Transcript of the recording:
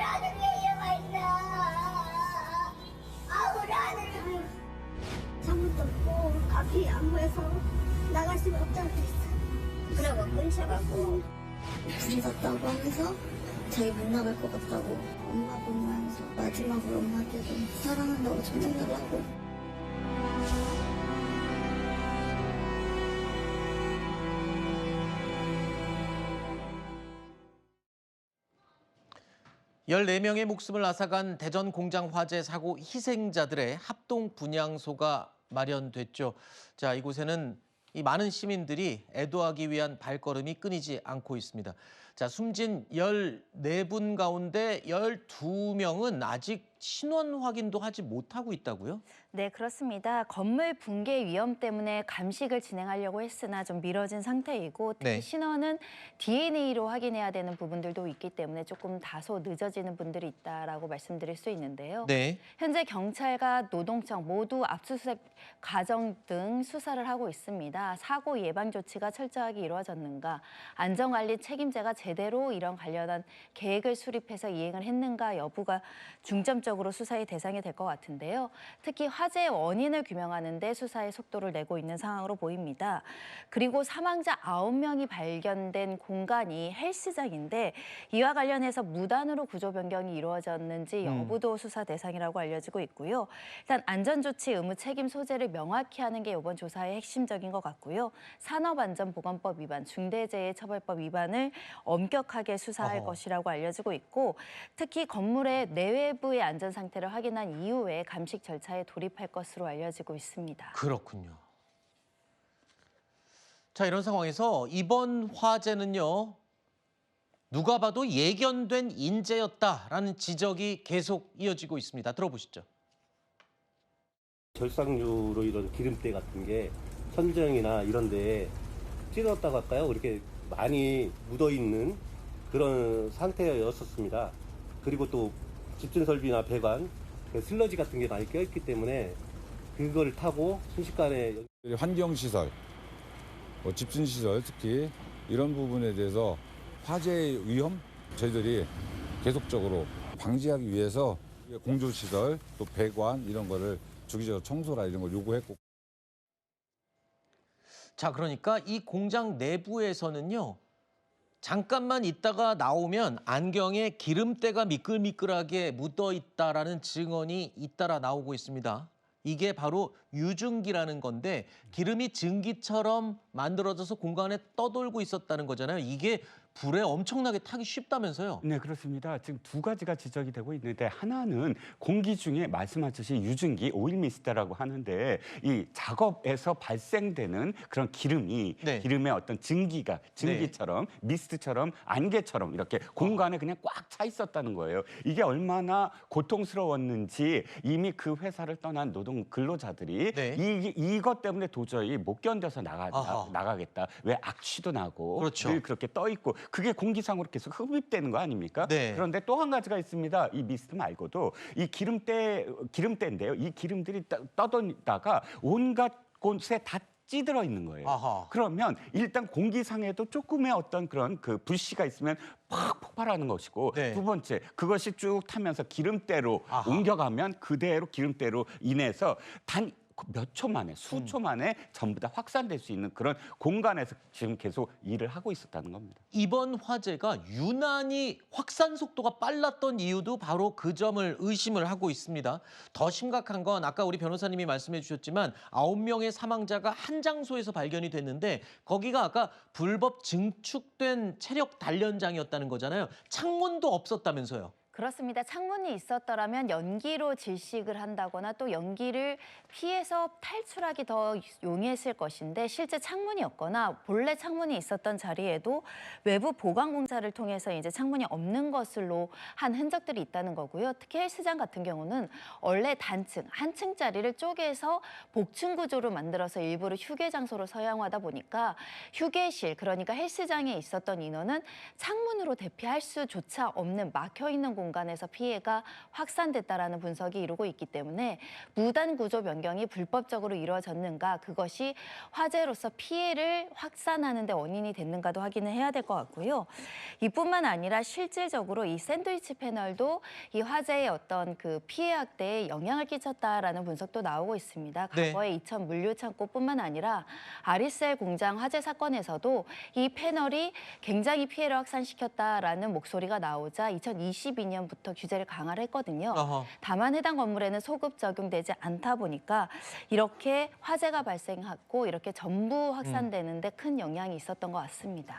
아무라는 게 이유가 있나. 아무라는 잠도 없고 앞이 안 보여서 나갈 수가 없다고 했어. 그러고 끊쳐갖고 불이 났다고 하면서 자기 못 나갈 것 같다고 엄마 보면서 마지막으로 엄마한테도 사랑한다고 전화를 하고. 열네 명의 목숨을 앗아간 대전 공장 화재 사고 희생자들의 합동 분향소가 마련됐죠. 자, 이곳에는 이 많은 시민들이 애도하기 위한 발걸음이 끊이지 않고 있습니다. 자, 숨진 14분 가운데 12명은 아직 신원 확인도 하지 못하고 있다고요? 네, 그렇습니다. 건물 붕괴 위험 때문에 감식을 진행하려고 했으나 좀 미뤄진 상태이고 특히 네. 신원은 DNA로 확인해야 되는 부분들도 있기 때문에 조금 다소 늦어지는 분들이 있다라고 말씀드릴 수 있는데요. 네. 현재 경찰과 노동청 모두 압수수색 과정 등 수사를 하고 있습니다. 사고 예방 조치가 철저하게 이루어졌는가, 안전관리 책임자가 제대로 이런 관련한 계획을 수립해서 이행을 했는가 여부가 중점적으로 수사의 대상이 될 것 같은데요. 특히 화재의 원인을 규명하는 데 수사의 속도를 내고 있는 상황으로 보입니다. 그리고 사망자 9명이 발견된 공간이 헬스장인데 이와 관련해서 무단으로 구조 변경이 이루어졌는지 여부도 수사 대상이라고 알려지고 있고요. 일단 안전조치 의무 책임 소재를 명확히 하는 게 이번 조사의 핵심적인 것 같고요. 산업안전보건법 위반, 중대재해처벌법 위반을 엄격하게 수사할 것이라고 알려지고 있고 특히 건물의 내외부의 안전 상태를 확인한 이후에 감식 절차에 돌입할 것으로 알려지고 있습니다. 그렇군요. 자, 이런 상황에서 이번 화재는요, 누가 봐도 예견된 인재였다라는 지적이 계속 이어지고 있습니다. 들어보시죠. 절상류로 이런 기름때 같은 게 천정이나 이런 데에 찌렀다고 할까요? 그렇게 많이 묻어있는 그런 상태였었습니다. 그리고 또 집중 설비나 배관, 슬러지 같은 게 많이 껴있기 때문에 그걸 타고 순식간에 환경시설, 집중시설 특히 이런 부분에 대해서 화재의 위험 저희들이 계속적으로 방지하기 위해서 공조시설 또 배관 이런 거를 주기적으로 청소라 이런 걸 요구했고. 자, 그러니까 이 공장 내부에서는요, 잠깐만 있다가 나오면 안경에 기름때가 미끌미끌하게 묻어 있다라는 증언이 잇따라 나오고 있습니다. 이게 바로 유증기라는 건데 기름이 증기처럼 만들어져서 공간에 떠돌고 있었다는 거잖아요. 이게 불에 엄청나게 타기 쉽다면서요? 네, 그렇습니다. 지금 두 가지가 지적이 되고 있는데 하나는 공기 중에 말씀하셨듯이 유증기, 오일 미스트라고 하는데 이 작업에서 발생되는 그런 기름이 네. 기름의 어떤 증기가 증기처럼 미스트처럼 안개처럼 이렇게 공간에 그냥 꽉 차 있었다는 거예요. 이게 얼마나 고통스러웠는지 이미 그 회사를 떠난 노동 근로자들이 네. 이것 때문에 도저히 못 견뎌서 아하. 나가겠다. 왜 악취도 나고 그렇죠. 늘 그렇게 떠 있고 그게 공기상으로 계속 흡입되는 거 아닙니까? 네. 그런데 또 한 가지가 있습니다. 이 미스트 말고도 이 기름때인데요. 이 기름들이 떠돌다가 온갖 곳에 다 찌들어 있는 거예요. 아하. 그러면 일단 공기상에도 조금의 어떤 그런 그 불씨가 있으면 팍 폭발하는 것이고 네. 두 번째 그것이 쭉 타면서 기름때로 아하. 옮겨가면 그대로 기름때로 인해서 단 몇 초 만에 수초 만에 전부 다 확산될 수 있는 그런 공간에서 지금 계속 일을 하고 있었다는 겁니다. 이번 화재가 유난히 확산 속도가 빨랐던 이유도 바로 그 점을 의심을 하고 있습니다. 더 심각한 건 아까 우리 변호사님이 말씀해 주셨지만 9명의 사망자가 한 장소에서 발견이 됐는데 거기가 아까 불법 증축된 체력 단련장이었다는 거잖아요. 창문도 없었다면서요. 그렇습니다. 창문이 있었더라면 연기로 질식을 한다거나 또 연기를 피해서 탈출하기 더 용이했을 것인데 실제 창문이 없거나 본래 창문이 있었던 자리에도 외부 보강 공사를 통해서 이제 창문이 없는 것으로 한 흔적들이 있다는 거고요. 특히 헬스장 같은 경우는 원래 단층, 한 층짜리를 쪼개서 복층 구조로 만들어서 일부러 휴게 장소로 사용하다 보니까 휴게실, 그러니까 헬스장에 있었던 인원은 창문으로 대피할 수조차 없는 막혀 있는 공간에서 피해가 확산됐다라는 분석이 이루고 있기 때문에 무단 구조 변경이 불법적으로 이루어졌는가, 그것이 화재로서 피해를 확산하는 데 원인이 됐는가도 확인을 해야 될 것 같고요. 이뿐만 아니라 실질적으로 이 샌드위치 패널도 이 화재의 어떤 그 피해 확대에 영향을 끼쳤다라는 분석도 나오고 있습니다. 네. 과거에 이천 물류 창고뿐만 아니라 아리셀 공장 화재 사건에서도 이 패널이 굉장히 피해를 확산시켰다라는 목소리가 나오자 2022년부터 규제를 강화를 했거든요. 어허. 다만 해당 건물에는 소급 적용되지 않다 보니까 이렇게 화재가 발생하고 이렇게 전부 확산되는 데 큰 영향이 있었던 것 같습니다.